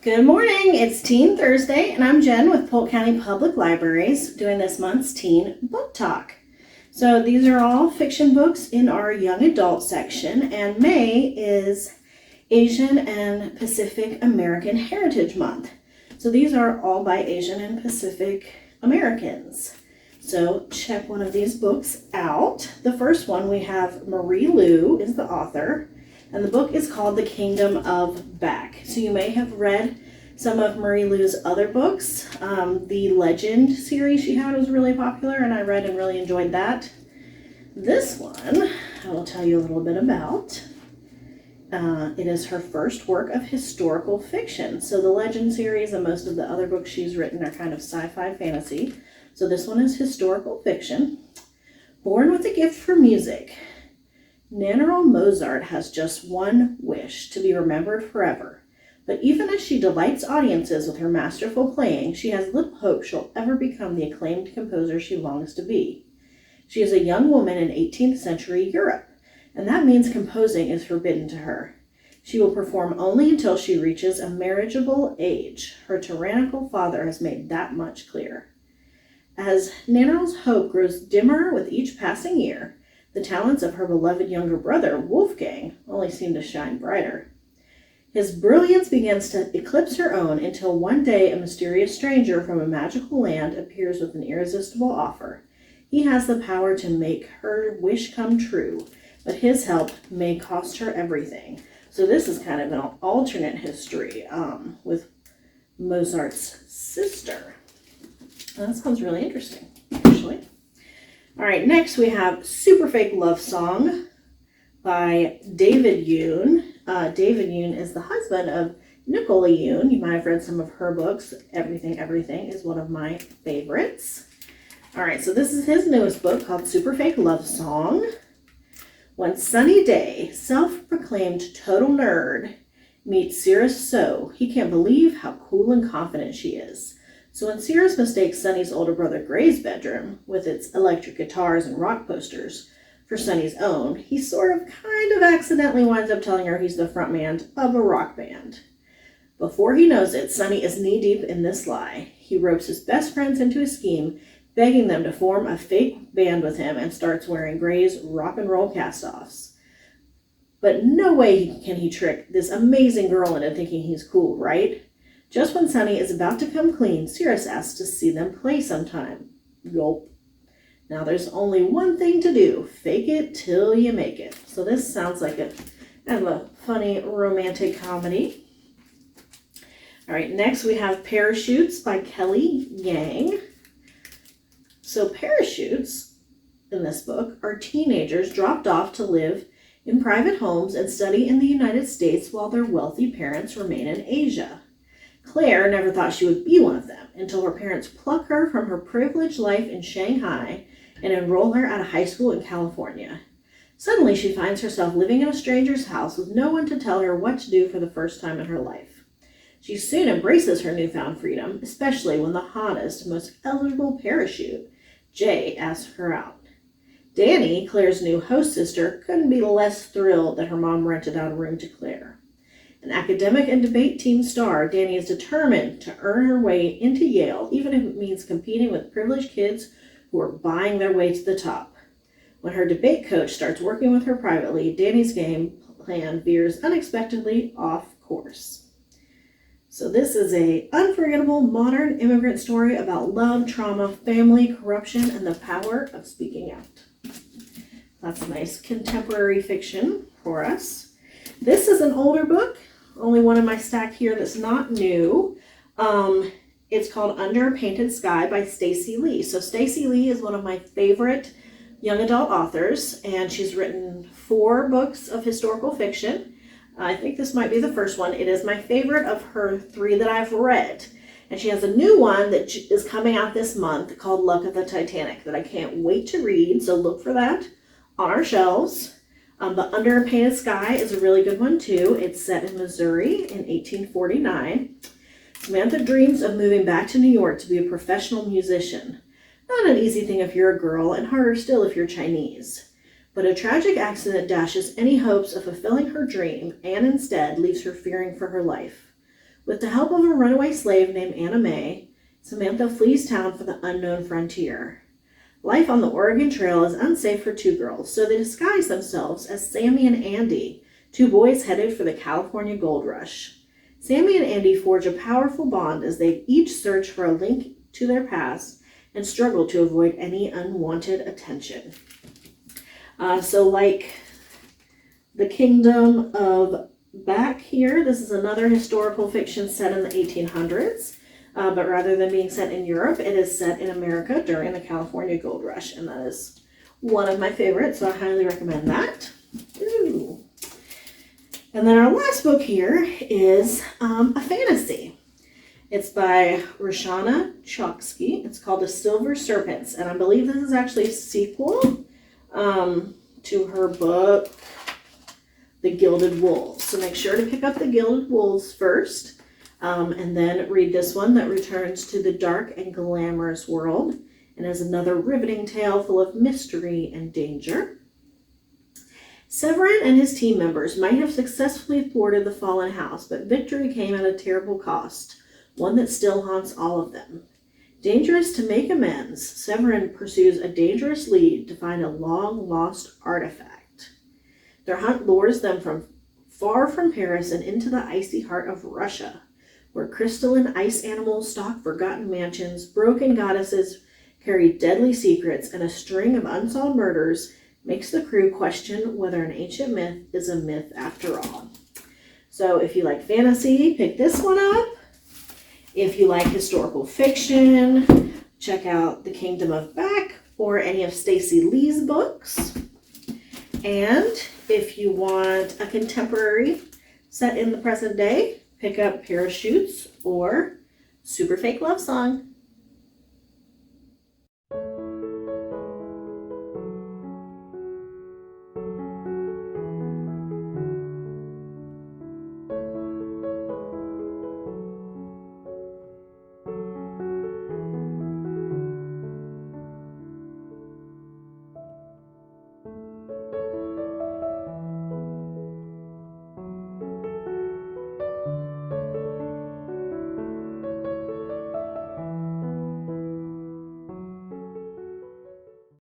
Good morning, it's Teen Thursday, and I'm Jen with Polk County Public Libraries doing this month's Teen Book Talk. So these are all fiction books in our young adult section, and May is Asian and Pacific American Heritage Month. So these are all by Asian and Pacific Americans. So check one of these books out. The first one we have Marie Lu is the author. And the book is called The Kingdom of Back. So you may have read some of Marie Lu's other books. The Legend series she had was really popular, and I read and really enjoyed that. This one I will tell you a little bit about. It is her first work of historical fiction. So the Legend series and most of the other books she's written are kind of sci-fi fantasy. So this one is historical fiction. Born with a gift for music, Nannerl Mozart has just one wish: to be remembered forever. But even as she delights audiences with her masterful playing, she has little hope she'll ever become the acclaimed composer she longs to be. She is a young woman in 18th century Europe, and that means composing is forbidden to her. She will perform only until she reaches a marriageable age. Her tyrannical father has made that much clear. As Nannerl's hope grows dimmer with each passing year, the talents of her beloved younger brother, Wolfgang, only seem to shine brighter. His brilliance begins to eclipse her own until one day a mysterious stranger from a magical land appears with an irresistible offer. He has the power to make her wish come true, but his help may cost her everything. So this is kind of an alternate history with Mozart's sister. That sounds really interesting, actually. All right, next we have Super Fake Love Song by David Yoon. David Yoon is the husband of Nicola Yoon. You might have read some of her books. Everything, Everything is one of my favorites. All right, so this is his newest book called Super Fake Love Song. One sunny day, self-proclaimed total nerd meets Cirrus So. He can't believe how cool and confident she is. So when Cirrus mistakes Sunny's older brother Gray's bedroom, with its electric guitars and rock posters, for Sunny's own, he sort of kind of accidentally winds up telling her he's the frontman of a rock band. Before he knows it, Sunny is knee-deep in this lie. He ropes his best friends into his scheme, begging them to form a fake band with him, and starts wearing Gray's rock and roll cast-offs. But no way can he trick this amazing girl into thinking he's cool, right? Just when Sunny is about to come clean, Cirrus asks to see them play sometime. Gulp. Now there's only one thing to do: fake it till you make it. So this sounds like a kind of a funny romantic comedy. All right, next we have Parachutes by Kelly Yang. So parachutes in this book are teenagers dropped off to live in private homes and study in the United States while their wealthy parents remain in Asia. Claire never thought she would be one of them until her parents pluck her from her privileged life in Shanghai and enroll her at a high school in California. Suddenly, she finds herself living in a stranger's house with no one to tell her what to do for the first time in her life. She soon embraces her newfound freedom, especially when the hottest, most eligible parachute, Jay, asks her out. Danny, Claire's new host sister, couldn't be less thrilled that her mom rented out a room to Claire. An academic and debate team star, Danny is determined to earn her way into Yale, even if it means competing with privileged kids who are buying their way to the top. When her debate coach starts working with her privately, Danny's game plan veers unexpectedly off course. So this is an unforgettable modern immigrant story about love, trauma, family, corruption, and the power of speaking out. That's a nice contemporary fiction for us. This is an older book. Only one in my stack here that's not new. It's called Under a Painted Sky by Stacey Lee. So Stacey Lee is one of my favorite young adult authors, and she's written 4 books of historical fiction. I think this might be the first one. It is my favorite of her 3 that I've read. And she has a new one that is coming out this month called Luck of the Titanic that I can't wait to read, so look for that on our shelves. But Under a Painted Sky is a really good one, too. It's set in Missouri in 1849. Samantha dreams of moving back to New York to be a professional musician. Not an easy thing if you're a girl, and harder still if you're Chinese. But a tragic accident dashes any hopes of fulfilling her dream, and instead leaves her fearing for her life. With the help of a runaway slave named Anna May, Samantha flees town for the unknown frontier. Life on the Oregon Trail is unsafe for two girls, so they disguise themselves as Sammy and Andy, two boys headed for the California gold rush. Sammy and Andy forge a powerful bond as they each search for a link to their past and struggle to avoid any unwanted attention. So like the Kingdom of Back here, this is another historical fiction set in the 1800s. But rather than being set in Europe, it is set in America during the California Gold Rush, and that is one of my favorites, so I highly recommend that. Ooh. And then our last book here is a fantasy. It's by Roshana Chokshi. It's called The Silver Serpents, and I believe this is actually a sequel to her book, The Gilded Wolves. So make sure to pick up The Gilded Wolves first. And then read this one that returns to the dark and glamorous world and is another riveting tale full of mystery and danger. Severin and his team members might have successfully thwarted the fallen house, but victory came at a terrible cost, one that still haunts all of them. Dangerous to make amends, Severin pursues a dangerous lead to find a long-lost artifact. Their hunt lures them far from Paris and into the icy heart of Russia, where crystalline ice animals stalk forgotten mansions, broken goddesses carry deadly secrets, and a string of unsolved murders makes the crew question whether an ancient myth is a myth after all. So if you like fantasy, pick this one up. If you like historical fiction, check out The Kingdom of Back or any of Stacey Lee's books. And if you want a contemporary set in the present day, pick up Parachutes or Super Fake Love Song.